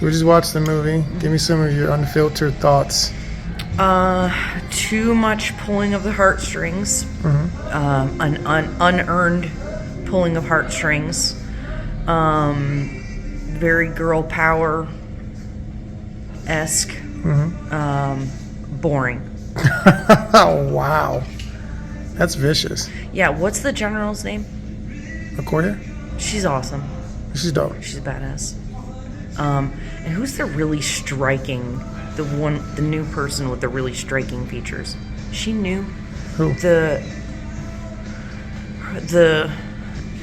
We just watched the movie. Give me some of your unfiltered thoughts. Too much pulling of the heartstrings. An unearned pulling of heartstrings. Very girl power-esque. Boring. Oh, wow. That's vicious. Yeah, what's the general's name? Okoye? She's awesome. She's dope. She's badass. And who's the really striking, the new person with the really striking features? She knew. Who? The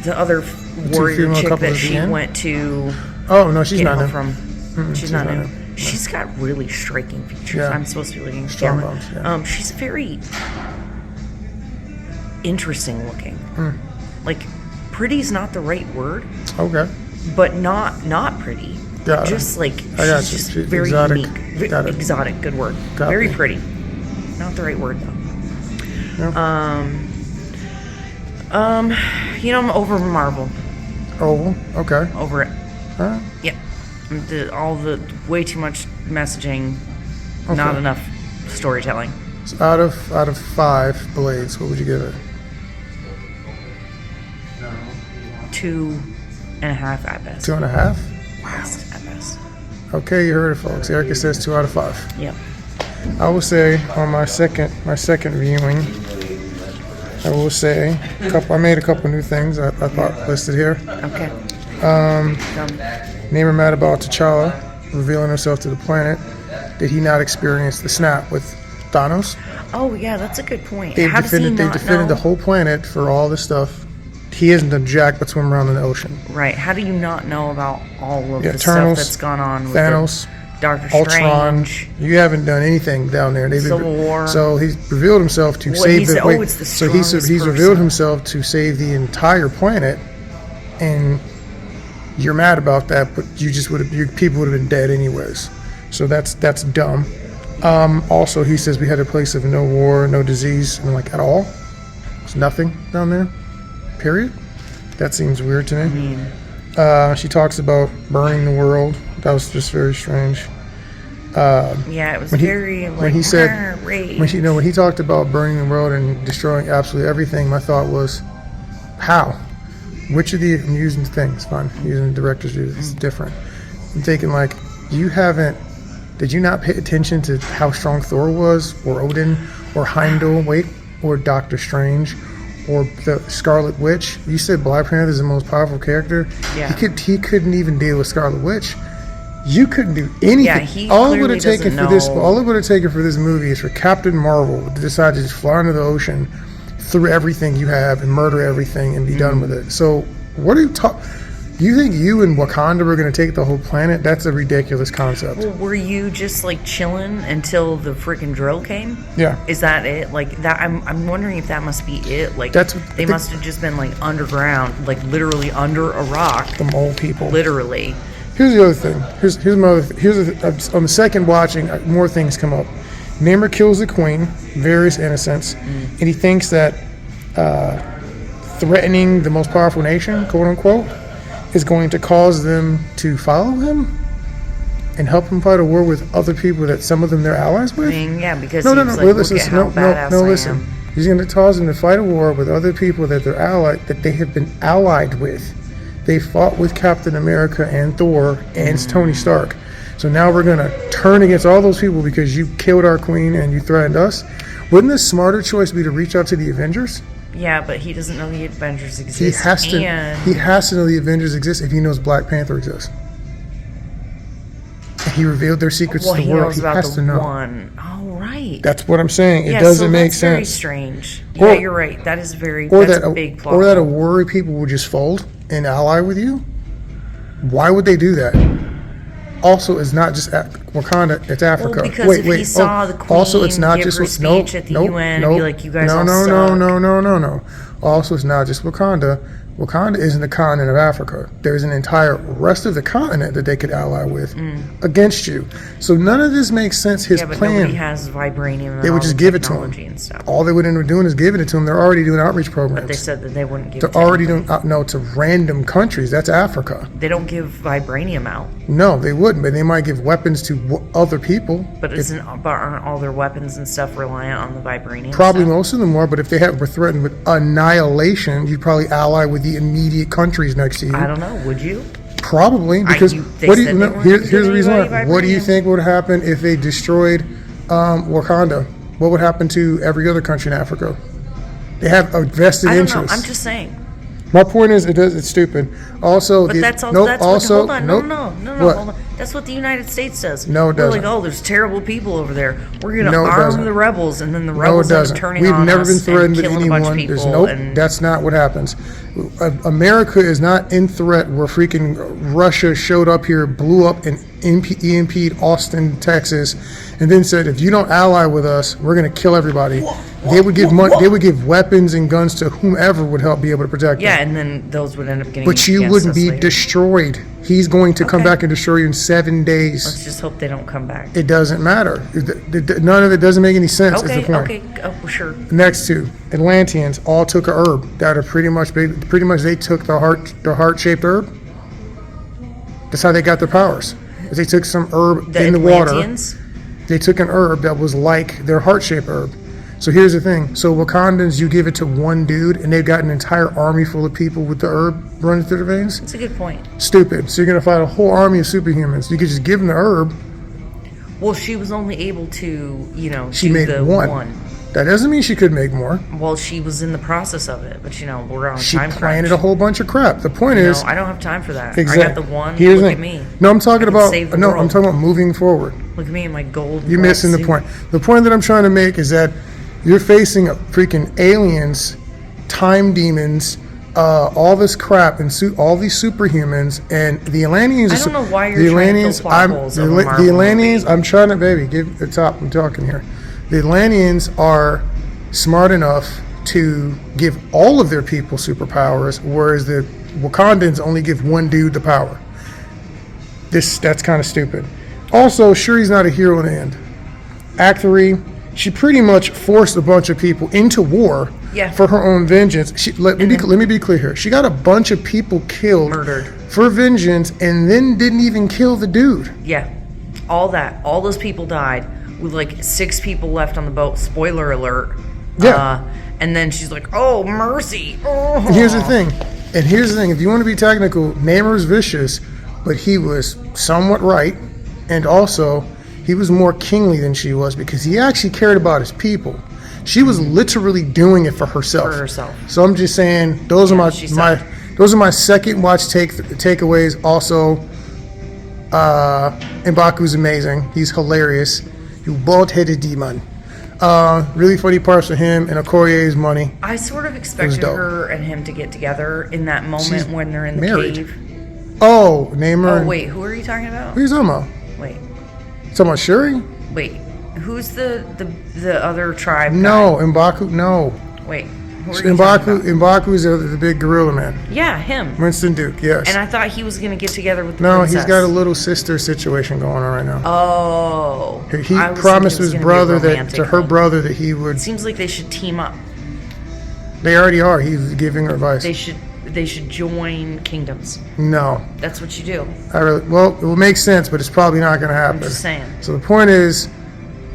other warrior chick that she went to. Oh no, she's not new. She's not new. She's got really striking features. Yeah. I'm supposed to be looking at the Strong camera. bones, yeah. She's very interesting looking. Like, pretty's not the right word. Okay. But not pretty. Got it. Just like I got she's you. just She's very exotic. unique. Got it. Exotic, good word. Got very me. pretty. Not the right word though. Yeah. I'm over Marvel. Oh, okay. Over it. All right. Yeah. All the way too much messaging, Okay. not enough storytelling. So out of 5 blades, what would you give it? 2.5 at best. 2.5? Best at best. Okay, you heard it, folks. Ericka says 2 out of 5. Yep. I will say on my second viewing, I will say I made a couple new things I thought listed here. Okay. Name mad about T'Challa revealing himself to the planet. Did he not experience the snap with Thanos? Oh yeah, that's a good point. They How does he not defended know? the whole planet for all this stuff. He isn't a jack but swim around in the ocean. Right. How do you not know about all of the Eternals, stuff that's gone on with Thanos, Doctor Ultron. Strange? You haven't done anything down there. Civil War. So he's revealed himself to save the. It's the so he's strongest revealed person. himself to save the entire planet, and you're mad about that, but your people would have been dead anyways. So that's dumb. Also, he says we had a place of no war, no disease, and like at all. There's nothing down there. Period. That seems weird to me. She talks about burning the world. That was just very strange. Yeah, it was When he talked about burning the world and destroying absolutely everything, my thought was, how? Which of the I'm using things? Fine, I'm using the director's view. It's different. I'm thinking like, did you not pay attention to how strong Thor was, or Odin, or Heimdall, or Doctor Strange, or the Scarlet Witch? You said Black Panther is the most powerful character. Yeah. He couldn't even deal with Scarlet Witch. You couldn't do anything. Yeah, he all it clearly would have taken doesn't for this. know. All it would have taken for this movie is for Captain Marvel to decide to just fly into the ocean, through everything you have, and murder everything, and be done with it. So, what are you talking? You think you and Wakanda were going to take the whole planet? That's a ridiculous concept. Well, were you just like chilling until the freaking drill came? Yeah. Is that it? Like that? I'm wondering if that must be it. Like they must have just been like underground, like literally under a rock. The mole people. Literally. Here's the other thing. Here's my other on the second watching, more things come up. Namor kills the queen, various innocents, and he thinks that threatening the most powerful nation, quote unquote, is going to cause them to follow him and help him fight a war with other people that some of them they're allies with. I mean, yeah, because No, listen. Listen. He's going to cause them to fight a war with other people that they're allied, that they have been allied with. They fought with Captain America and Thor and Tony Stark. So now we're going to turn against all those people because you killed our queen and you threatened us. Wouldn't the smarter choice be to reach out to the Avengers? Yeah, but he doesn't know the Avengers exist. He has to know the Avengers exist if he knows Black Panther exists. And he revealed their secrets to the world. He has to know. Oh, right. That's what I'm saying. It doesn't make sense. Very strange. Yeah, you're right. That is that's a big plot. Or that a war people would just fold and ally with you. Why would they do that? Also, it's not just Wakanda; it's Africa. Well, because if he saw the queen also, it's not give just her speech at the UN and be like, "You guys all suck." No. Also, it's not just Wakanda. Wakanda isn't the continent of Africa. There's an entire rest of the continent that they could ally with against you. So none of this makes sense. His but plan. nobody has vibranium. And They would all just the give it to him. technology and stuff. All they would end up doing is giving it to him. They're already doing outreach programs. But they said that they wouldn't give. They're it to already anybody. doing no to random countries. That's Africa. They don't give vibranium out. No, they wouldn't. But they might give weapons to other people. But aren't all their weapons and stuff reliant on the vibranium? Probably stuff? most of them were. But if they were threatened with annihilation, you'd probably ally with the immediate countries next to you. I don't know. Would you? Probably, because they said they weren't here's giving the reason why. anybody What do you vibranium. think would happen if they destroyed Wakanda? What would happen to every other country in Africa? They have a vested I don't know. interest. I'm just saying. My point is, it's stupid. Also, But that's all. nope, That's also, what, hold on. nope. No. What? Hold on. That's what the United States does. No, it We're doesn't. like, oh, there's terrible people over there. We're gonna No, it arm doesn't. the rebels, and then the No, it rebels end up doesn't. turning We've on never us been threatened and with killing a bunch of anyone. There's people. nope. And That's not what happens. America is not in threat where freaking Russia showed up here, blew up and EMP'd Austin, Texas, and then said, if you don't ally with us, we're going to kill everybody. They would give money. They would give weapons and guns to whomever would help be able to protect yeah, them. and then those would end up getting. But you against wouldn't us be later. destroyed. He's going to come Okay. back and destroy you in 7 days. Let's just hope they don't come back. It doesn't matter. None of it doesn't make any sense. Okay. Is the point. Okay. Oh, sure. Next two, Atlanteans all took a herb that are pretty much they took the heart-shaped herb. That's how they got their powers. They took some herb in the water. Atlanteans? They took an herb that was like their heart-shaped herb. So here's the thing. So Wakandans, you give it to one dude, and they've got an entire army full of people with the herb running through their veins. That's a good point. Stupid. So you're gonna fight a whole army of superhumans. You could just give them the herb. Well, she was only able to, She do made the one. That doesn't mean she could make more. Well, she was in the process of it, but we're on a She time planted crunch. a whole bunch of crap. The point is, No, I don't have time for that. exactly. I got the one. Here's Look the at thing. me. No, I'm talking I can about. save the No, I'm world. talking about moving forward. Look at me in my gold. You're missing the suit. point. The point that I'm trying to make is that you're facing freaking aliens, time demons, all this crap, and all these superhumans, and the Atlanteans. I don't know why you're the trying to Atlanteans. fill plot holes of a The Marvel Atlanteans. movie. I'm trying to, baby, give the top. I'm talking here. The Atlanteans are smart enough to give all of their people superpowers, whereas the Wakandans only give one dude the power. That's kind of stupid. Also, Shuri's not a hero in the end. Act 3, she pretty much forced a bunch of people into war Yeah. for her own vengeance. Let me be clear here. She got a bunch of people killed, Murdered. for vengeance, and then didn't even kill the dude. Yeah, all those people died with like 6 people left on the boat. Spoiler alert. Yeah. And then she's like, "Oh, mercy!" Oh. And here's the thing. If you want to be technical, Namor's vicious, but he was somewhat right, and also he was more kingly than she was because he actually cared about his people. She was literally doing it for herself. For herself. So I'm just saying those are she my sucked. those are my second watch takeaways. Also, M'Baku's amazing. He's hilarious. You bald-headed demon. Really funny parts for him, and Okoye's money. I sort of expected dope. her and him to get together in that moment She's when they're in the married. cave. Oh, Namor. Oh wait, who are you talking about? Who are you talking about? Wait, Talking about Shuri? wait, who's the other tribe? No, M'Baku. No, guy? Wait, who are you talking about? M'Baku is the big gorilla man. Yeah, him. Winston Duke. Yes. And I thought he was gonna get together with the No, princess. he's got a little sister situation going on right now. Oh. He I was promised thinking it was his gonna be a brother romantic to her thing. brother that he would. Seems like they should team up. They already are. He's giving her advice. They should join kingdoms. No, That's what you do. well, it will make sense, but it's probably not going to happen. I'm just saying. So the point is,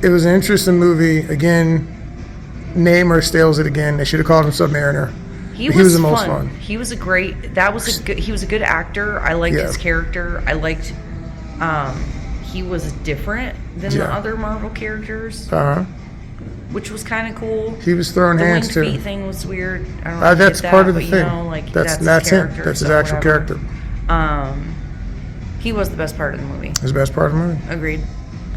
it was an interesting movie. Again, Namor steals it again. They should have called him Submariner. He But was the most fun. He was a great. That was a good. He was a good actor. I liked Yeah. his character. I liked. He was different than the Yeah. other Marvel characters, Uh-huh. which was kind of cool. He was throwing The hands winged too. feet thing was weird. I don't know. That's get part that, of the but, thing. You know, like, that's his him. character, That's his so actual whatever. character. He was the best part of the movie. His best part of the movie. Agreed.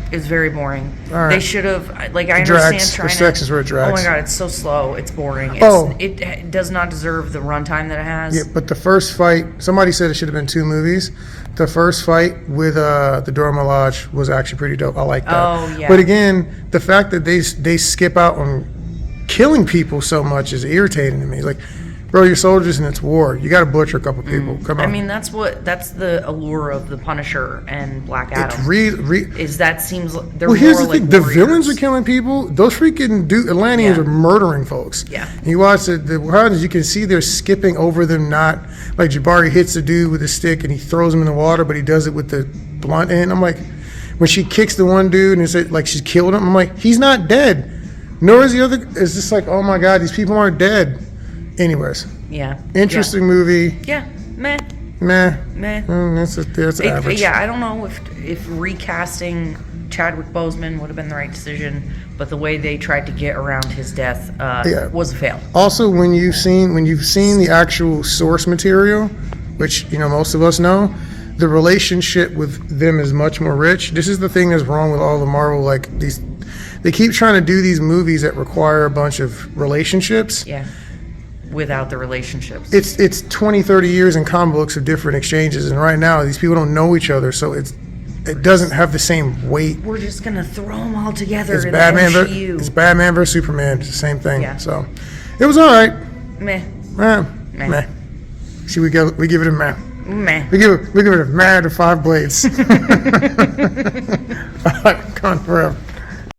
It's very boring. All right. They should have, like, I Drags. understand trying The to. sections where it drags. Oh my god, it's so slow. It's boring. It does not deserve the runtime that it has. Yeah, but the first fight, somebody said it should have been 2 movies. The first fight with the Dora Milaje was actually pretty dope. I like that. Oh, yeah. But again, the fact that they skip out on killing people so much is irritating to me. Like, Bro, you're soldiers and it's war. You got to butcher a couple people. Come on. I mean, that's the allure of the Punisher and Black Adam. Is that seems they're well, here's more the thing: like the warriors. villains are killing people. Those freaking Atlanteans Yeah. are murdering folks. Yeah. And you watch the Wakandans, you can see they're skipping over them. Not like Jabari hits the dude with a stick and he throws him in the water, but he does it with the blunt end. I'm like, when she kicks the one dude and it's like she's killed him, I'm like, he's not dead. Nor is the other. It's just like, oh my god, these people aren't dead. Anyways, Yeah. interesting movie. Yeah. Meh. Meh. Meh. That's average. Yeah, I don't know if recasting Chadwick Boseman would have been the right decision, but the way they tried to get around his death was a fail. Also, when you've seen the actual source material, which most of us know, the relationship with them is much more rich. This is the thing that's wrong with all the Marvel, like these. They keep trying to do these movies that require a bunch of relationships. Yeah. Without the relationships. It's 20, 30 years in comic books of different exchanges, and right now these people don't know each other, so it doesn't have the same weight. We're just gonna throw them all together It's in Batman. the MCU. It's Batman versus Superman. It's the same thing. Yeah. So it was all right. Meh. Meh. Meh. Meh. See, we give it a meh. Meh. We give it a meh to 5 blades. All right, gone forever.